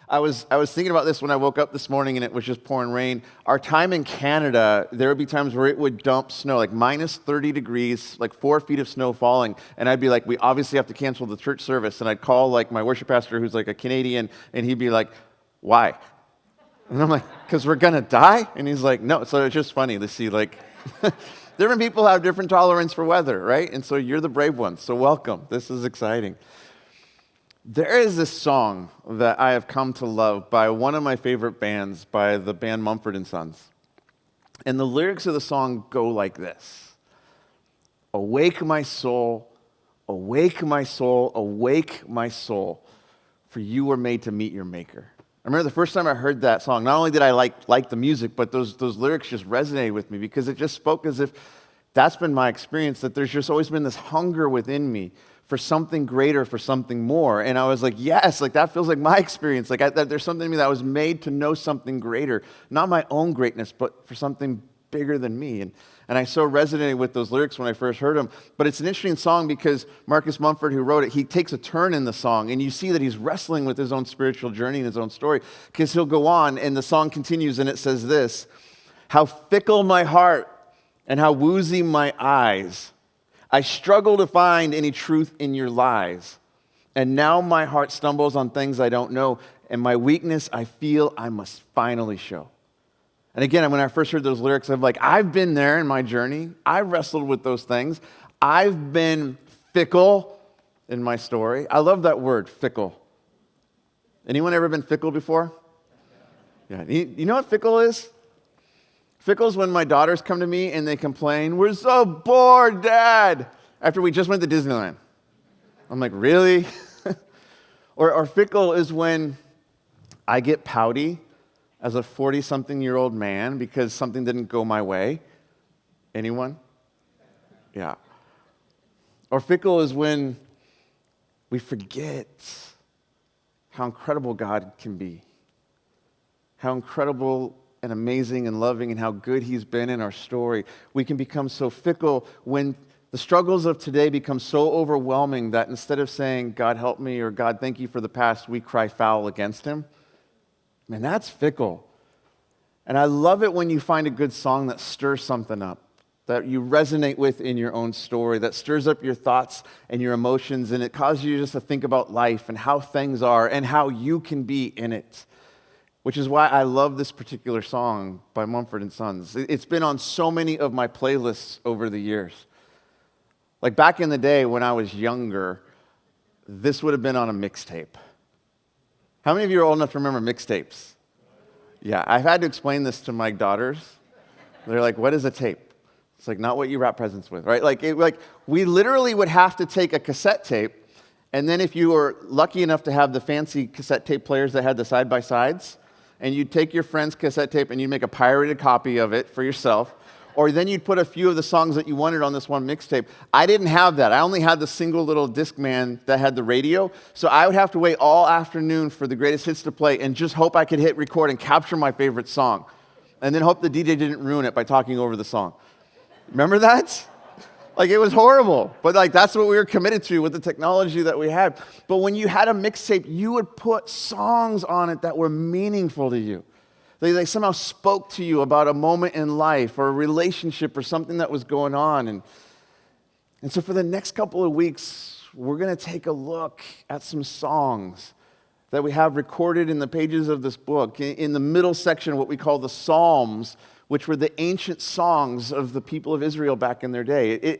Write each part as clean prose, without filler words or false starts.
I was thinking about this when I woke up this morning and it was just pouring rain. Our time in Canada, there would be times where it would dump snow, like minus 30 degrees, like 4 feet of snow falling. And I'd be like, we obviously have to cancel the church service. And I'd call like my worship pastor who's like a Canadian, and he'd be like, why? And I'm like, because we're going to die? And he's like, no. So it's just funny to see like different people have different tolerance for weather, right? And so you're the brave ones. So welcome. This is exciting. There is this song that I have come to love by one of my favorite bands, by the band Mumford & Sons. And the lyrics of the song go like this. Awake my soul, awake my soul, awake my soul, for you were made to meet your maker. I remember the first time I heard that song, not only did I like the music, but those lyrics just resonated with me because it just spoke as if that's been my experience, that there's just always been this hunger within me for something greater, for something more. And I was like, yes, like that feels like my experience. Like there's something in me that was made to know something greater, not my own greatness, but for something bigger than me. And I so resonated with those lyrics when I first heard them. But it's an interesting song because Marcus Mumford, who wrote it, he takes a turn in the song, and you see that he's wrestling with his own spiritual journey and his own story, because he'll go on, and the song continues, and it says this, how fickle my heart and how woozy my eyes. I struggle to find any truth in your lies. And now my heart stumbles on things I don't know, and my weakness I feel I must finally show. And again, when I first heard those lyrics, I'm like, I've been there in my journey. I wrestled with those things. I've been fickle in my story. I love that word, fickle. Anyone ever been fickle before? Yeah. You know what fickle is? Fickle is when my daughters come to me and they complain, we're so bored, Dad, after we just went to Disneyland. I'm like, really? or fickle is when I get pouty as a 40-something-year-old man because something didn't go my way. Anyone? Yeah. Or fickle is when we forget how incredible God can be, how incredible and amazing and loving and how good he's been in our story. We can become so fickle when the struggles of today become so overwhelming that instead of saying, God help me or God thank you for the past, we cry foul against him. Man, that's fickle. And I love it when you find a good song that stirs something up, that you resonate with in your own story, that stirs up your thoughts and your emotions, and it causes you just to think about life and how things are and how you can be in it. Which is why I love this particular song by Mumford & Sons. It's been on so many of my playlists over the years. Like back in the day when I was younger, this would have been on a mixtape. How many of you are old enough to remember mixtapes? Yeah, I've had to explain this to my daughters. They're like, what is a tape? It's like not what you wrap presents with, right? Like we literally would have to take a cassette tape, and then if you were lucky enough to have the fancy cassette tape players that had the side-by-sides, and you'd take your friend's cassette tape and you'd make a pirated copy of it for yourself, or then you'd put a few of the songs that you wanted on this one mixtape. I didn't have that. I only had the single little Discman that had the radio, so I would have to wait all afternoon for the greatest hits to play and just hope I could hit record and capture my favorite song, and then hope the DJ didn't ruin it by talking over the song. Remember that? Like, it was horrible, but like that's what we were committed to with the technology that we had. But when you had a mixtape, you would put songs on it that were meaningful to you. They somehow spoke to you about a moment in life or a relationship or something that was going on. And so for the next couple of weeks, we're going to take a look at some songs that we have recorded in the pages of this book. In the middle section, what we call the Psalms, which were the ancient songs of the people of Israel back in their day.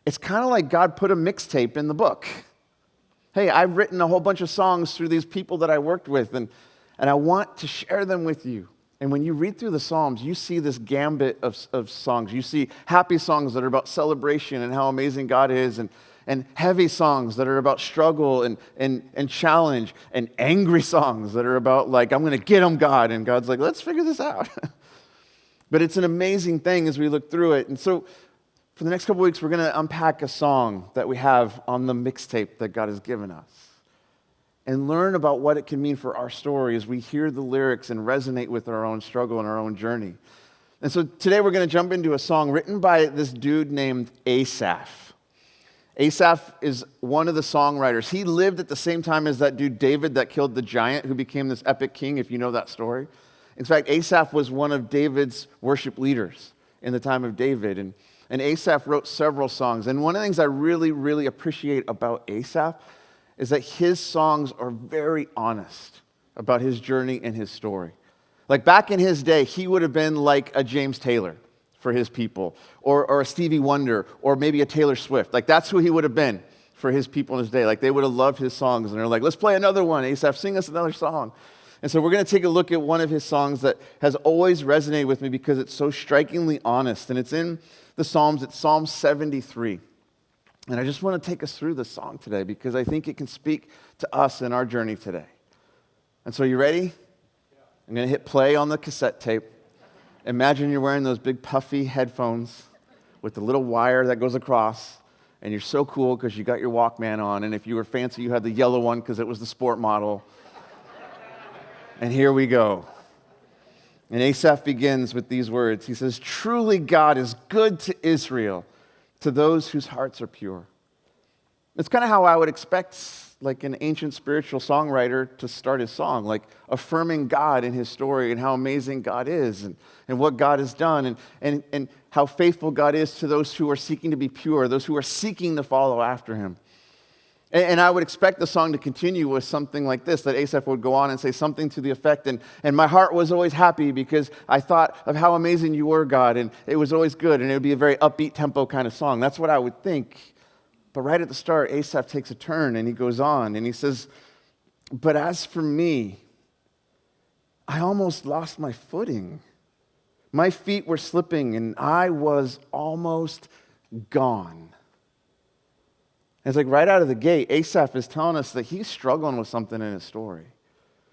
It's kind of like God put a mixtape in the book. Hey, I've written a whole bunch of songs through these people that I worked with, and I want to share them with you. And when you read through the Psalms, you see this gambit of songs. You see happy songs that are about celebration and how amazing God is, and heavy songs that are about struggle and challenge, and angry songs that are about, like, I'm going to get them, God. And God's like, let's figure this out. But it's an amazing thing as we look through it. And so for the next couple weeks, we're going to unpack a song that we have on the mixtape that God has given us and learn about what it can mean for our story as we hear the lyrics and resonate with our own struggle and our own journey. And so today we're going to jump into a song written by this dude named Asaph. Asaph is one of the songwriters. He lived at the same time as that dude David that killed the giant who became this epic king, if you know that story. In fact, Asaph was one of David's worship leaders in the time of David. And Asaph wrote several songs. And one of the things I really, really appreciate about Asaph is that his songs are very honest about his journey and his story. Like back in his day, he would have been like a James Taylor for his people, or a Stevie Wonder, or maybe a Taylor Swift. Like that's who he would have been for his people in his day. Like they would have loved his songs, and they're like, let's play another one, Asaph, sing us another song. And so we're going to take a look at one of his songs that has always resonated with me because it's so strikingly honest, and it's in the Psalms. It's Psalm 73. And I just want to take us through this song today because I think it can speak to us in our journey today. And so you ready? I'm going to hit play on the cassette tape. Imagine you're wearing those big puffy headphones with the little wire that goes across, and you're so cool because you got your Walkman on, and if you were fancy, you had the yellow one because it was the sport model. And here we go. And Asaph begins with these words. He says, "Truly God is good to Israel, to those whose hearts are pure." It's kind of how I would expect like an ancient spiritual songwriter to start his song, like affirming God in his story and how amazing God is and what God has done and how faithful God is to those who are seeking to be pure, those who are seeking to follow after him. And I would expect the song to continue with something like this, that Asaph would go on and say something to the effect, and my heart was always happy because I thought of how amazing you were, God, and it was always good, and it would be a very upbeat tempo kind of song. That's what I would think. But right at the start, Asaph takes a turn, and he goes on, and he says, "But as for me, I almost lost my footing. My feet were slipping, and I was almost gone." And it's like right out of the gate, Asaph is telling us that he's struggling with something in his story.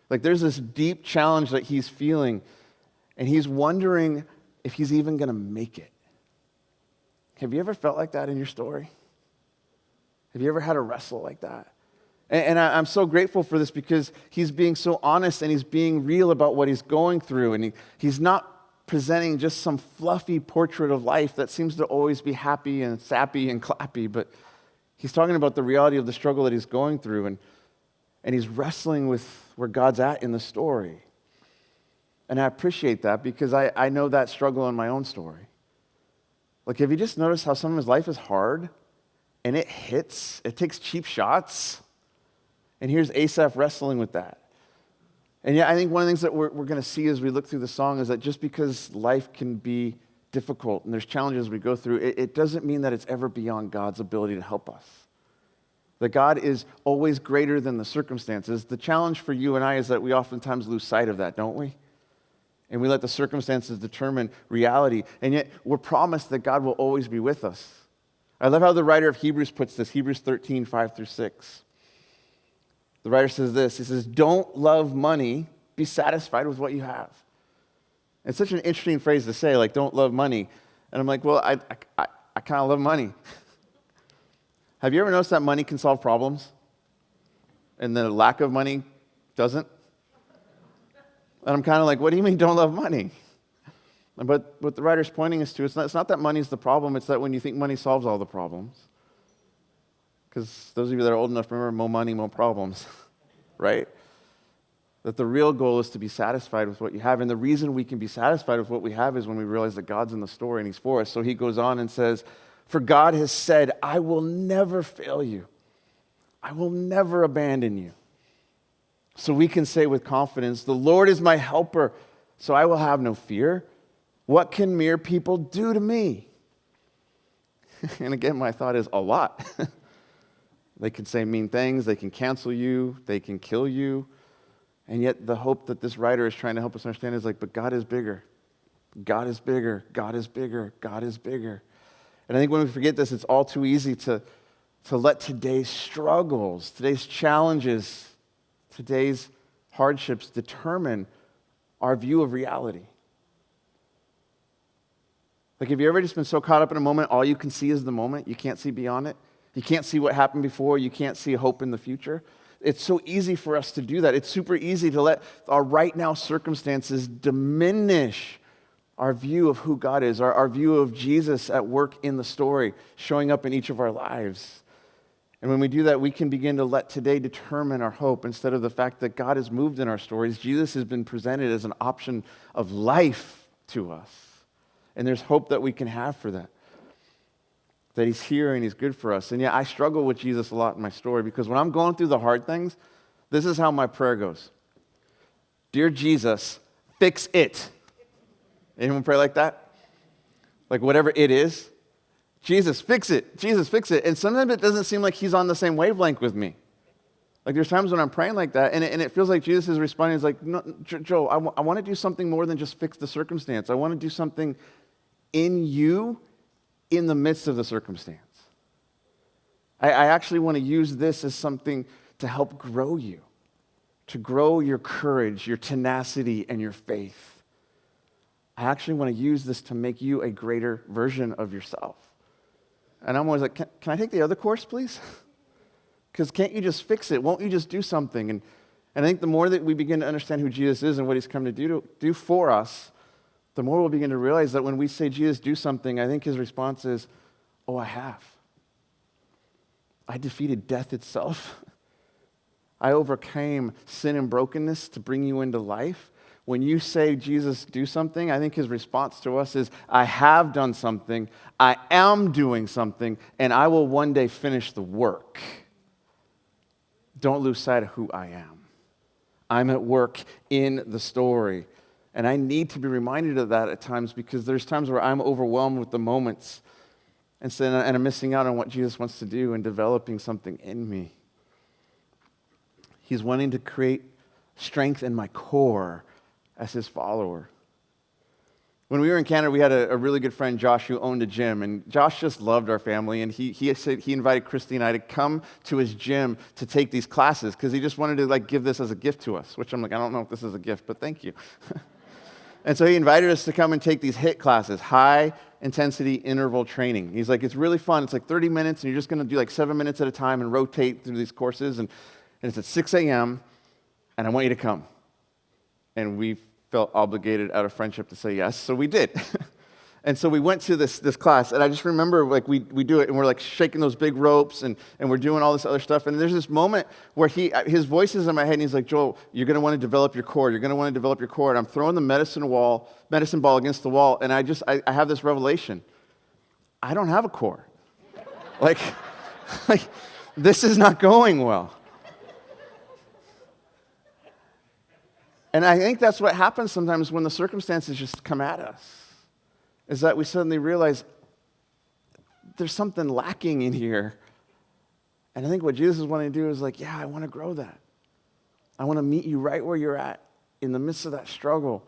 Like there's this deep challenge that he's feeling, and he's wondering if he's even going to make it. Have you ever felt like that in your story? Have you ever had a wrestle like that? And I'm so grateful for this because he's being so honest and he's being real about what he's going through. And he's not presenting just some fluffy portrait of life that seems to always be happy and sappy and clappy, but he's talking about the reality of the struggle that he's going through. And he's wrestling with where God's at in the story. And I appreciate that because I know that struggle in my own story. Like, have you just noticed how some of his life is hard? And it hits, it takes cheap shots. And here's Asaph wrestling with that. And yeah, I think one of the things that we're going to see as we look through the song is that just because life can be difficult and there's challenges we go through, it doesn't mean that it's ever beyond God's ability to help us. That God is always greater than the circumstances. The challenge for you and I is that we oftentimes lose sight of that, don't we? And we let the circumstances determine reality. And yet we're promised that God will always be with us. I love how the writer of Hebrews puts this, Hebrews 13, 5-6. The writer says this, he says, "Don't love money, be satisfied with what you have." It's such an interesting phrase to say, like, don't love money. And I'm like, well, I kind of love money. Have you ever noticed that money can solve problems? And the lack of money doesn't? And I'm kind of like, what do you mean don't love money? But what the writer's pointing us to, it's not that money's the problem, it's that when you think money solves all the problems. Because those of you that are old enough remember, more money, more problems, right? That the real goal is to be satisfied with what you have. And the reason we can be satisfied with what we have is when we realize that God's in the story and he's for us. So he goes on and says, "For God has said, I will never fail you. I will never abandon you." So we can say with confidence, "The Lord is my helper, so I will have no fear. What can mere people do to me?" And again, my thought is a lot. They can say mean things, they can cancel you, they can kill you. And yet the hope that this writer is trying to help us understand is like, but God is bigger. God is bigger. God is bigger. God is bigger. And I think when we forget this, it's all too easy to let today's struggles, today's challenges, today's hardships determine our view of reality. Like, have you ever just been so caught up in a moment, all you can see is the moment? You can't see beyond it? You can't see what happened before. You can't see hope in the future. It's so easy for us to do that. It's super easy to let our right now circumstances diminish our view of who God is, our view of Jesus at work in the story, showing up in each of our lives. And when we do that, we can begin to let today determine our hope instead of the fact that God has moved in our stories. Jesus has been presented as an option of life to us. And there's hope that we can have for that. That he's here and he's good for us. And yeah, I struggle with Jesus a lot in my story because when I'm going through the hard things, this is how my prayer goes. Dear Jesus, fix it. Anyone pray like that? Like whatever it is. Jesus, fix it. Jesus, fix it. And sometimes it doesn't seem like he's on the same wavelength with me. Like there's times when I'm praying like that, and it feels like Jesus is responding. He's like, no, Joe, I want to do something more than just fix the circumstance. I want to do something in you in the midst of the circumstance. I actually want to use this as something to help grow you, to grow your courage, your tenacity, and your faith. I actually want to use this to make you a greater version of yourself. And I'm always like, can I take the other course, please? Because can't you just fix it? Won't you just do something? And I think the more that we begin to understand who Jesus is and what he's come to do for us, the more we'll begin to realize that when we say, Jesus, do something, I think his response is, oh, I have. I defeated death itself. I overcame sin and brokenness to bring you into life. When you say, Jesus, do something, I think his response to us is, I have done something, I am doing something, and I will one day finish the work. Don't lose sight of who I am. I'm at work in the story. And I need to be reminded of that at times because there's times where I'm overwhelmed with the moments and I'm missing out on what Jesus wants to do and developing something in me. He's wanting to create strength in my core as his follower. When we were in Canada, we had a really good friend, Josh, who owned a gym. And Josh just loved our family. And he said he invited Christy and I to come to his gym to take these classes because he just wanted to give this as a gift to us, which I'm like, I don't know if this is a gift, but thank you. And so he invited us to come and take these HIIT classes, high-intensity interval training. He's like, it's really fun. It's like 30 minutes, and you're just going to do 7 minutes at a time and rotate through these courses. And it's at 6 a.m., and I want you to come. And we felt obligated out of friendship to say yes, so we did. And so we went to this class, and I just remember we do it, and we're shaking those big ropes, and we're doing all this other stuff. And there's this moment where his voice is in my head, and he's like, Joel, you're going to want to develop your core. You're going to want to develop your core. And I'm throwing the medicine ball against the wall, and I have this revelation. I don't have a core. like this is not going well. And I think that's what happens sometimes when the circumstances just come at us, is that we suddenly realize there's something lacking in here. And I think what Jesus is wanting to do is yeah, I want to grow that. I want to meet you right where you're at in the midst of that struggle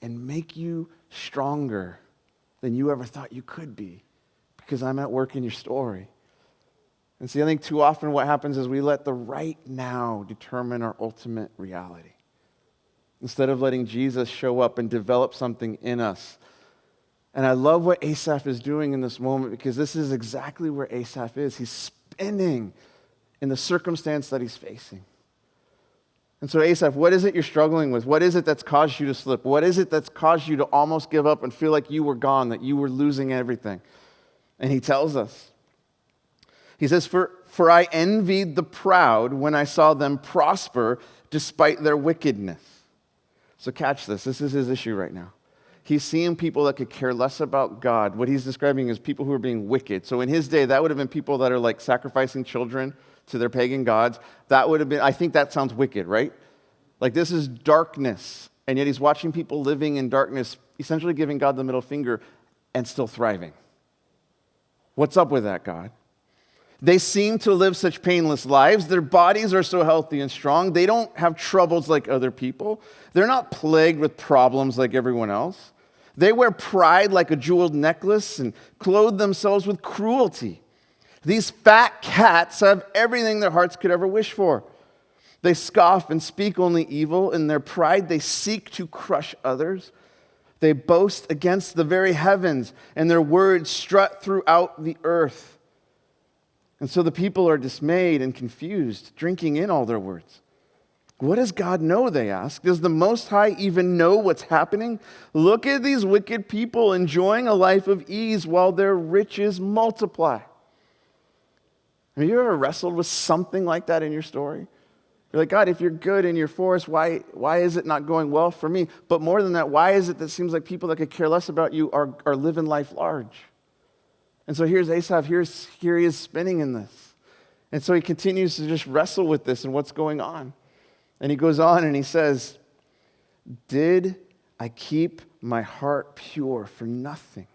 and make you stronger than you ever thought you could be because I'm at work in your story. And see, I think too often what happens is we let the right now determine our ultimate reality. Instead of letting Jesus show up and develop something in us. And I love what Asaph is doing in this moment because this is exactly where Asaph is. He's spinning in the circumstance that he's facing. And so Asaph, what is it you're struggling with? What is it that's caused you to slip? What is it that's caused you to almost give up and feel like you were gone, that you were losing everything? And he tells us. He says, For I envied the proud when I saw them prosper despite their wickedness. So catch this. This is his issue right now. He's seeing people that could care less about God. What he's describing is people who are being wicked. So in his day, that would have been people that are sacrificing children to their pagan gods. That would have been, I think that sounds wicked, right? This is darkness. And yet he's watching people living in darkness, essentially giving God the middle finger and still thriving. What's up with that, God? They seem to live such painless lives. Their bodies are so healthy and strong. They don't have troubles like other people. They're not plagued with problems like everyone else. They wear pride like a jeweled necklace and clothe themselves with cruelty. These fat cats have everything their hearts could ever wish for. They scoff and speak only evil. In their pride, they seek to crush others. They boast against the very heavens, and their words strut throughout the earth. And so the people are dismayed and confused, drinking in all their words. What does God know, they ask? Does the Most High even know what's happening? Look at these wicked people enjoying a life of ease while their riches multiply. Have you ever wrestled with something like that in your story? You're like, God, if you're good and you're for us, why is it not going well for me? But more than that, why is it that it seems like people that could care less about you are living life large? And so here's Asaph, here he is spinning in this. And so he continues to just wrestle with this and what's going on. And he goes on and he says, did I keep my heart pure for nothing?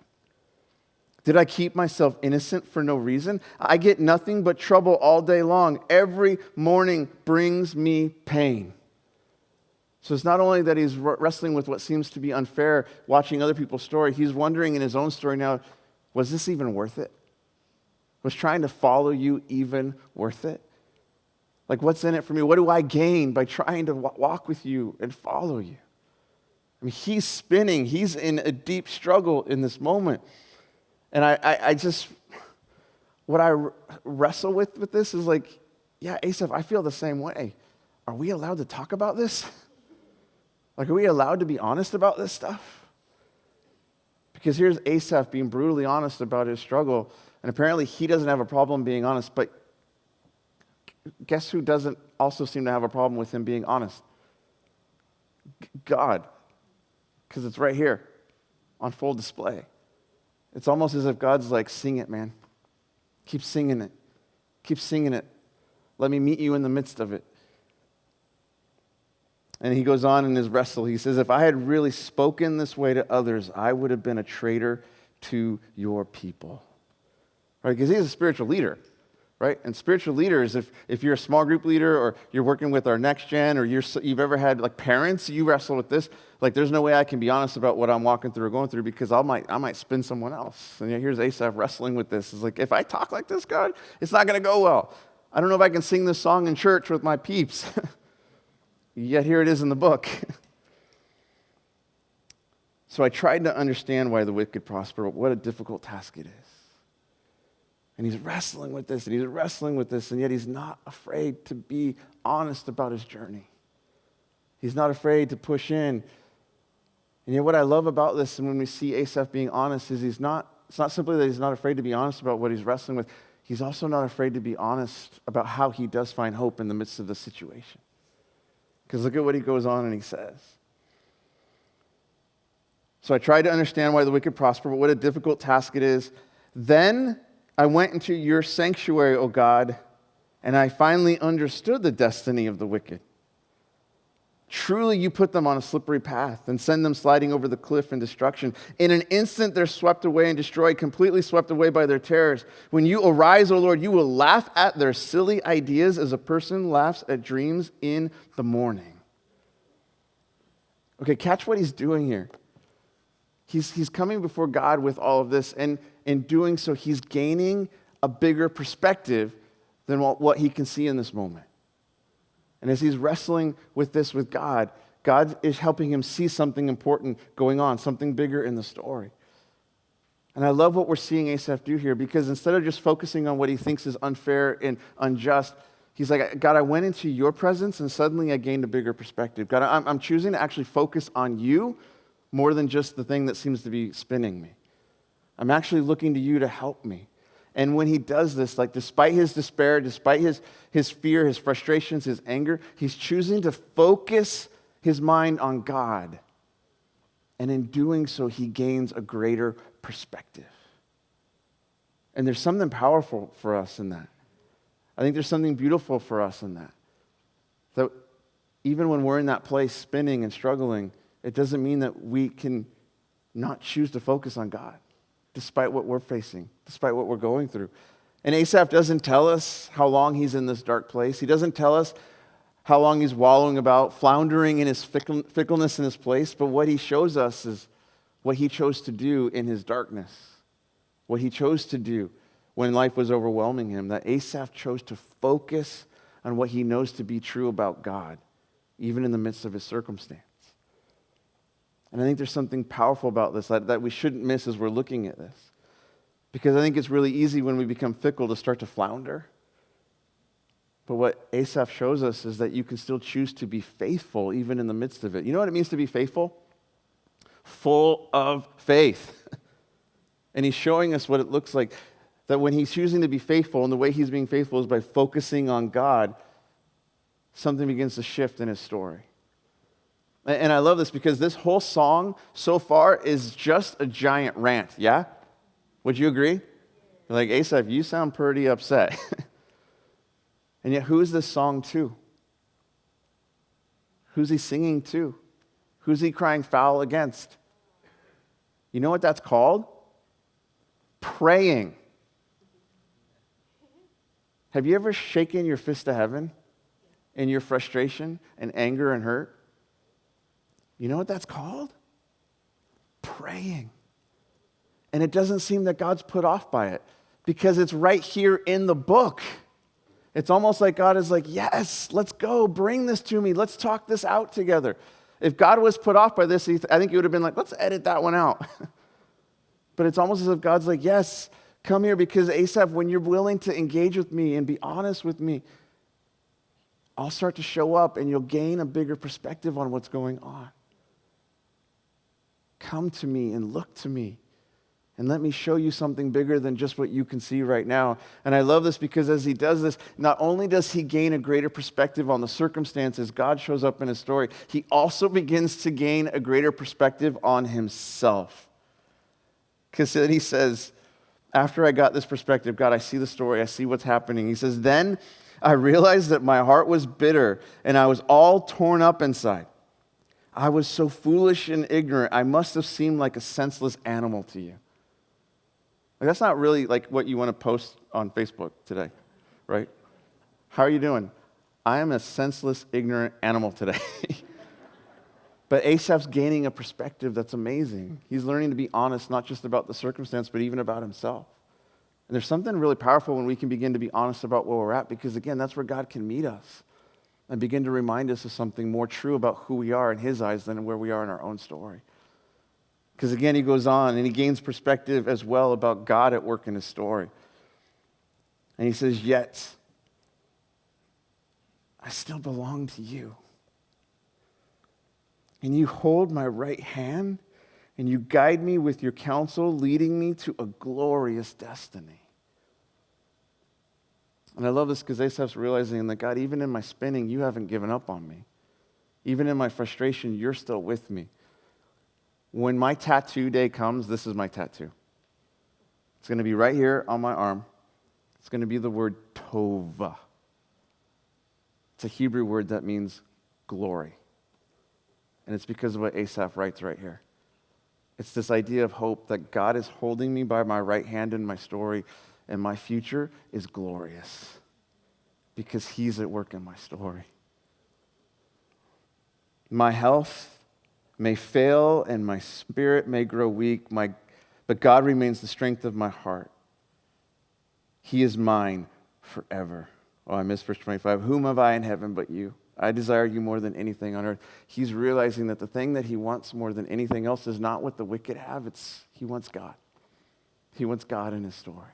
Did I keep myself innocent for no reason? I get nothing but trouble all day long. Every morning brings me pain. So it's not only that he's wrestling with what seems to be unfair, watching other people's story, he's wondering in his own story now, was this even worth it? Was trying to follow you even worth it? Like, what's in it for me? What do I gain by trying to walk with you and follow you? I mean, he's spinning. He's in a deep struggle in this moment. And I just, what I wrestle with this is like, yeah, Asaph, I feel the same way. Are we allowed to talk about this? Like, are we allowed to be honest about this stuff? Because here's Asaph being brutally honest about his struggle. And apparently he doesn't have a problem being honest, but guess who doesn't also seem to have a problem with him being honest? God. Because it's right here on full display. It's almost as if God's like, sing it, man. Keep singing it. Keep singing it. Let me meet you in the midst of it. And he goes on in his wrestle. He says, if I had really spoken this way to others, I would have been a traitor to your people. Right? Because he's a spiritual leader, right? And spiritual leaders, if you're a small group leader or you're working with our next gen or you've ever had like parents, you wrestle with this. Like, there's no way I can be honest about what I'm walking through or going through because I might spin someone else. And here's Asaph wrestling with this. It's like, if I talk like this, God, it's not going to go well. I don't know if I can sing this song in church with my peeps. Yet here it is in the book. So I tried to understand why the wicked prosper, but what a difficult task it is. And he's wrestling with this, and he's wrestling with this, and yet he's not afraid to be honest about his journey. He's not afraid to push in. And yet what I love about this, and when we see Asaph being honest, is it's not simply that he's not afraid to be honest about what he's wrestling with. He's also not afraid to be honest about how he does find hope in the midst of the situation. Because look at what he goes on and he says. So I tried to understand why the wicked prosper, but what a difficult task it is. Then I went into your sanctuary, O God, and I finally understood the destiny of the wicked. Truly, you put them on a slippery path and send them sliding over the cliff in destruction. In an instant, they're swept away and destroyed, completely swept away by their terrors. When you arise, O Lord, you will laugh at their silly ideas as a person laughs at dreams in the morning. Okay, catch what he's doing here. He's coming before God with all of this, and in doing so, he's gaining a bigger perspective than what he can see in this moment. And as he's wrestling with this with God, God is helping him see something important going on, something bigger in the story. And I love what we're seeing Asaph do here, because instead of just focusing on what he thinks is unfair and unjust, he's like, God, I went into your presence and suddenly I gained a bigger perspective. God, I'm choosing to actually focus on you more than just the thing that seems to be spinning me. I'm actually looking to you to help me. And when he does this, like despite his despair, despite his fear, his frustrations, his anger, he's choosing to focus his mind on God. And in doing so, he gains a greater perspective. And there's something powerful for us in that. I think there's something beautiful for us in that. That even when we're in that place spinning and struggling, it doesn't mean that we can not choose to focus on God, despite what we're facing, despite what we're going through. And Asaph doesn't tell us how long he's in this dark place. He doesn't tell us how long he's wallowing about, floundering in his fickleness in his place. But what he shows us is what he chose to do in his darkness, what he chose to do when life was overwhelming him, that Asaph chose to focus on what he knows to be true about God, even in the midst of his circumstance. And I think there's something powerful about this that we shouldn't miss as we're looking at this. Because I think it's really easy when we become fickle to start to flounder. But what Asaph shows us is that you can still choose to be faithful even in the midst of it. You know what it means to be faithful? Full of faith. And he's showing us what it looks like. that when he's choosing to be faithful, and the way he's being faithful is by focusing on God, something begins to shift in his story. And I love this because this whole song so far is just a giant rant, yeah? Would you agree? You're like, Asaph, you sound pretty upset. And yet, who is this song to? Who's he singing to? Who's he crying foul against? You know what that's called? Praying. Have you ever shaken your fist to heaven in your frustration and anger and hurt? You know what that's called? Praying. And it doesn't seem that God's put off by it because it's right here in the book. It's almost like God is like, yes, let's go, bring this to me. Let's talk this out together. If God was put off by this, I think he would have been like, let's edit that one out. But it's almost as if God's like, yes, come here, because Asaph, when you're willing to engage with me and be honest with me, I'll start to show up and you'll gain a bigger perspective on what's going on. Come to me and look to me and let me show you something bigger than just what you can see right now. And I love this because as he does this, not only does he gain a greater perspective on the circumstances God shows up in his story, he also begins to gain a greater perspective on himself. Because then he says, after I got this perspective, God, I see the story, I see what's happening. He says, then I realized that my heart was bitter and I was all torn up inside. I was so foolish and ignorant, I must have seemed like a senseless animal to you. Like, that's not really like what you want to post on Facebook today, right? How are you doing? I am a senseless, ignorant animal today. But Asaph's gaining a perspective that's amazing. He's learning to be honest, not just about the circumstance, but even about himself. And there's something really powerful when we can begin to be honest about where we're at, because again, that's where God can meet us and begin to remind us of something more true about who we are in his eyes than where we are in our own story. Because again, he goes on and he gains perspective as well about God at work in his story. And he says, yet, I still belong to you. And you hold my right hand, and you guide me with your counsel, leading me to a glorious destiny. And I love this because Asaph's realizing that, God, even in my spinning, you haven't given up on me. Even in my frustration, you're still with me. When my tattoo day comes, this is my tattoo. It's going to be right here on my arm. It's going to be the word tova. It's a Hebrew word that means glory. And it's because of what Asaph writes right here. It's this idea of hope that God is holding me by my right hand in my story, and my future is glorious because he's at work in my story. My health may fail and my spirit may grow weak, but God remains the strength of my heart. He is mine forever. Oh, I missed verse 25. Whom have I in heaven but you? I desire you more than anything on earth. He's realizing that the thing that he wants more than anything else is not what the wicked have. He wants God. He wants God in his story.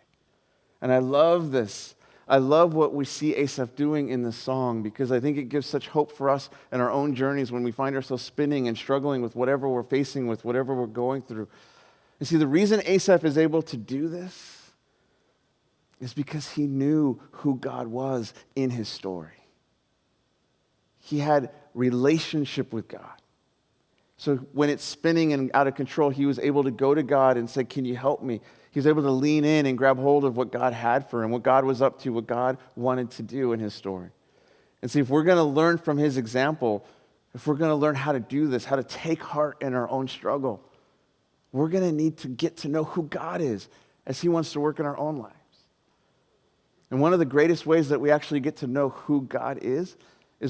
And I love this. I love what we see Asaph doing in this song because I think it gives such hope for us in our own journeys when we find ourselves spinning and struggling with whatever we're facing with, whatever we're going through. You see, the reason Asaph is able to do this is because he knew who God was in his story. He had relationship with God. So when it's spinning and out of control, he was able to go to God and say, can you help me? He was able to lean in and grab hold of what God had for him, what God was up to, what God wanted to do in his story. And see, if we're going to learn from his example, if we're going to learn how to do this, how to take heart in our own struggle, we're going to need to get to know who God is as he wants to work in our own lives. And one of the greatest ways that we actually get to know who God is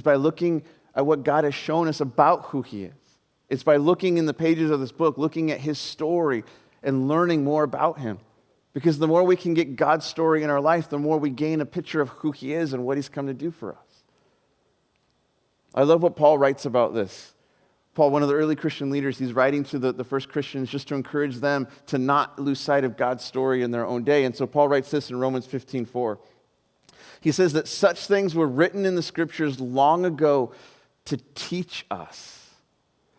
by looking at what God has shown us about who he is. It's by looking in the pages of this book, looking at his story and learning more about him. Because the more we can get God's story in our life, the more we gain a picture of who he is and what he's come to do for us. I love what Paul writes about this. Paul, one of the early Christian leaders, he's writing to the first Christians just to encourage them to not lose sight of God's story in their own day. And so Paul writes this in Romans 15:4. He says that such things were written in the scriptures long ago to teach us.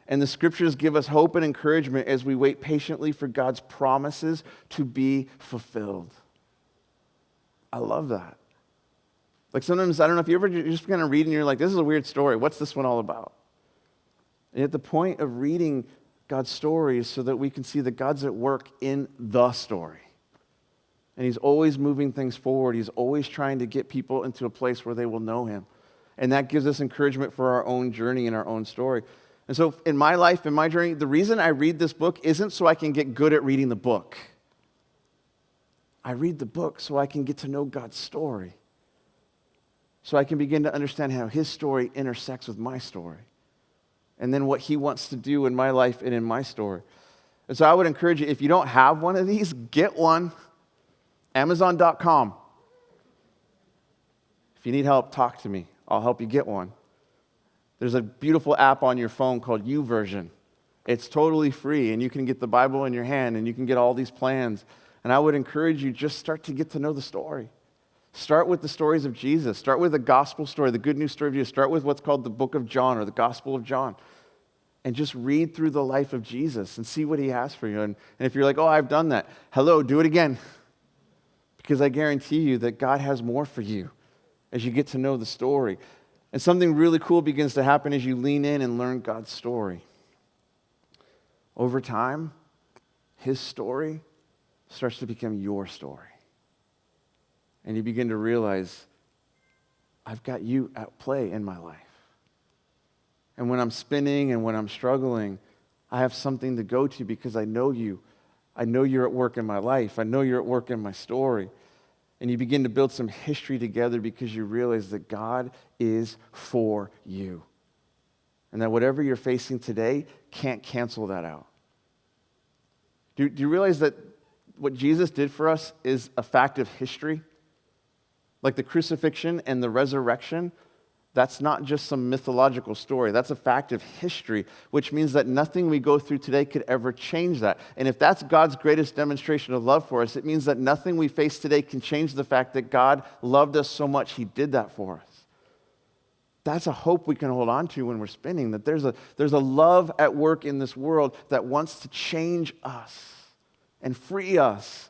And the scriptures give us hope and encouragement as we wait patiently for God's promises to be fulfilled. I love that. Like sometimes, I don't know if you're just kind of read and you're like, this is a weird story. What's this one all about? And yet the point of reading God's story is so that we can see that God's at work in the story. And he's always moving things forward. He's always trying to get people into a place where they will know him. And that gives us encouragement for our own journey and our own story. And so in my life, in my journey, the reason I read this book isn't so I can get good at reading the book. I read the book so I can get to know God's story. So I can begin to understand how his story intersects with my story. And then what he wants to do in my life and in my story. And so I would encourage you, if you don't have one of these, get one. Amazon.com. If you need help, talk to me. I'll help you get one. There's a beautiful app on your phone called YouVersion. It's totally free, and you can get the Bible in your hand, and you can get all these plans. And I would encourage you, just start to get to know the story. Start with the stories of Jesus. Start with the gospel story, the good news story of Jesus. Start with what's called the book of John or the Gospel of John. And just read through the life of Jesus and see what he has for you. And if you're like, oh, I've done that. Hello, do it again. Because I guarantee you that God has more for you as you get to know the story. And something really cool begins to happen as you lean in and learn God's story. Over time, his story starts to become your story. And you begin to realize, I've got you at play in my life. And when I'm spinning and when I'm struggling, I have something to go to because I know you. I know you're at work in my life. I know you're at work in my story. And you begin to build some history together because you realize that God is for you. And that whatever you're facing today can't cancel that out. Do you realize that what Jesus did for us is a fact of history? Like the crucifixion and the resurrection, that's not just some mythological story. That's a fact of history, which means that nothing we go through today could ever change that. And if that's God's greatest demonstration of love for us, it means that nothing we face today can change the fact that God loved us so much, he did that for us. That's a hope we can hold on to when we're spinning, that there's a love at work in this world that wants to change us and free us.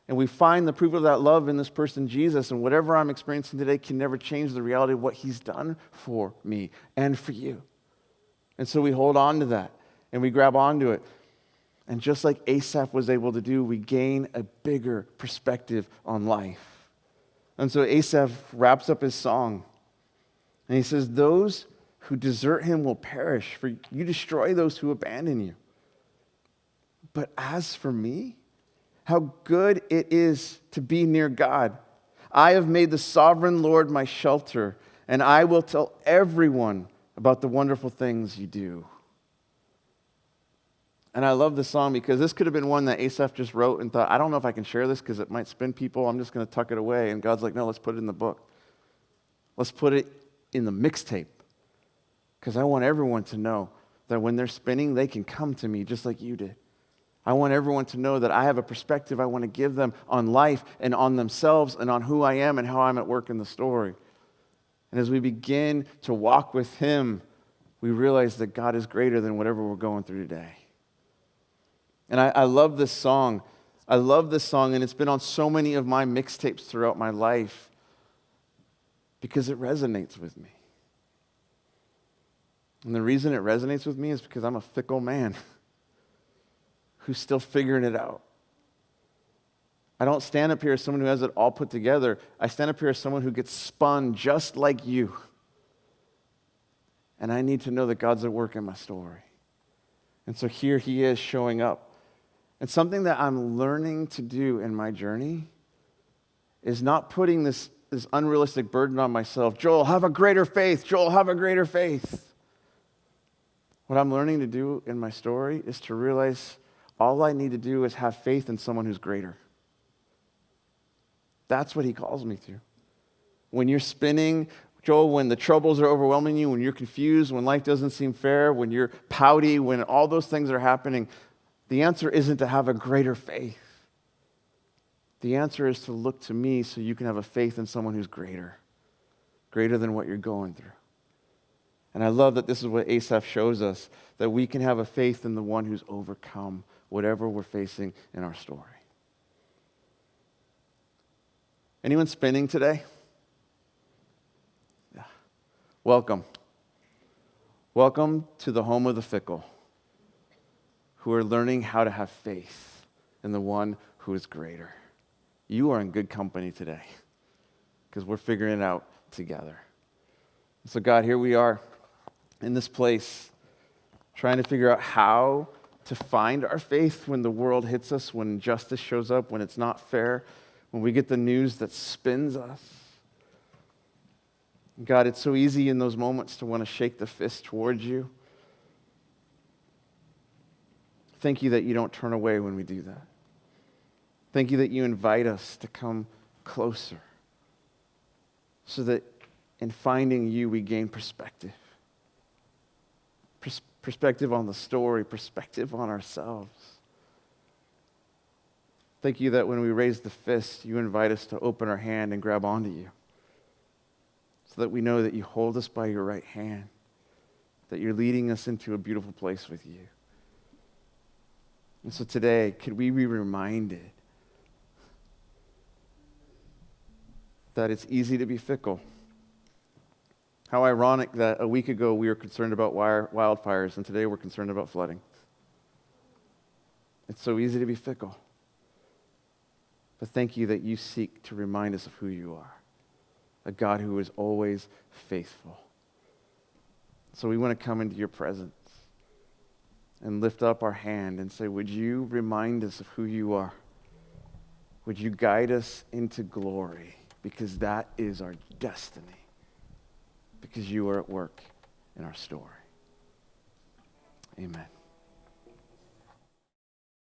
And we find the proof of that love in this person, Jesus, and whatever I'm experiencing today can never change the reality of what he's done for me and for you. And so we hold on to that, and we grab onto it. And just like Asaph was able to do, we gain a bigger perspective on life. And so Asaph wraps up his song, and he says, those who desert him will perish, for you destroy those who abandon you. But as for me, how good it is to be near God. I have made the sovereign Lord my shelter, and I will tell everyone about the wonderful things you do. And I love this song because this could have been one that Asaph just wrote and thought, I don't know if I can share this because it might spin people. I'm just going to tuck it away. And God's like, no, let's put it in the book. Let's put it in the mixtape. Because I want everyone to know that when they're spinning, they can come to me just like you did. I want everyone to know that I have a perspective I want to give them on life and on themselves and on who I am and how I'm at work in the story. And as we begin to walk with him, we realize that God is greater than whatever we're going through today. And I love this song. I love this song, and it's been on so many of my mixtapes throughout my life because it resonates with me. And the reason it resonates with me is because I'm a fickle man who's still figuring it out. I don't stand up here as someone who has it all put together. I stand up here as someone who gets spun just like you. And I need to know that God's at work in my story. And so here he is showing up. And something that I'm learning to do in my journey is not putting this unrealistic burden on myself. Joel, have a greater faith. Joel, have a greater faith. What I'm learning to do in my story is to realize all I need to do is have faith in someone who's greater. That's what he calls me to. When you're spinning, Joel, when the troubles are overwhelming you, when you're confused, when life doesn't seem fair, when you're pouty, when all those things are happening, the answer isn't to have a greater faith. The answer is to look to me so you can have a faith in someone who's greater than what you're going through. And I love that this is what Asaph shows us, that we can have a faith in the one who's overcome whatever we're facing in our story. Anyone spinning today? Yeah. Welcome. Welcome to the home of the fickle, who are learning how to have faith in the one who is greater. You are in good company today, because we're figuring it out together. So God, here we are in this place, trying to figure out how to find our faith when the world hits us, when injustice shows up, when it's not fair, when we get the news that spins us. God, it's so easy in those moments to want to shake the fist towards you. Thank you that you don't turn away when we do that. Thank you that you invite us to come closer so that in finding you we gain perspective. Perspective on the story, perspective on ourselves. Thank you that when we raise the fist, you invite us to open our hand and grab onto you, so that we know that you hold us by your right hand, that you're leading us into a beautiful place with you. And so today, could we be reminded that it's easy to be fickle? How ironic that a week ago we were concerned about wildfires and today we're concerned about flooding. It's so easy to be fickle. But thank you that you seek to remind us of who you are, a God who is always faithful. So we want to come into your presence and lift up our hand and say, would you remind us of who you are? Would you guide us into glory? Because that is our destiny. Because you are at work in our story. Amen.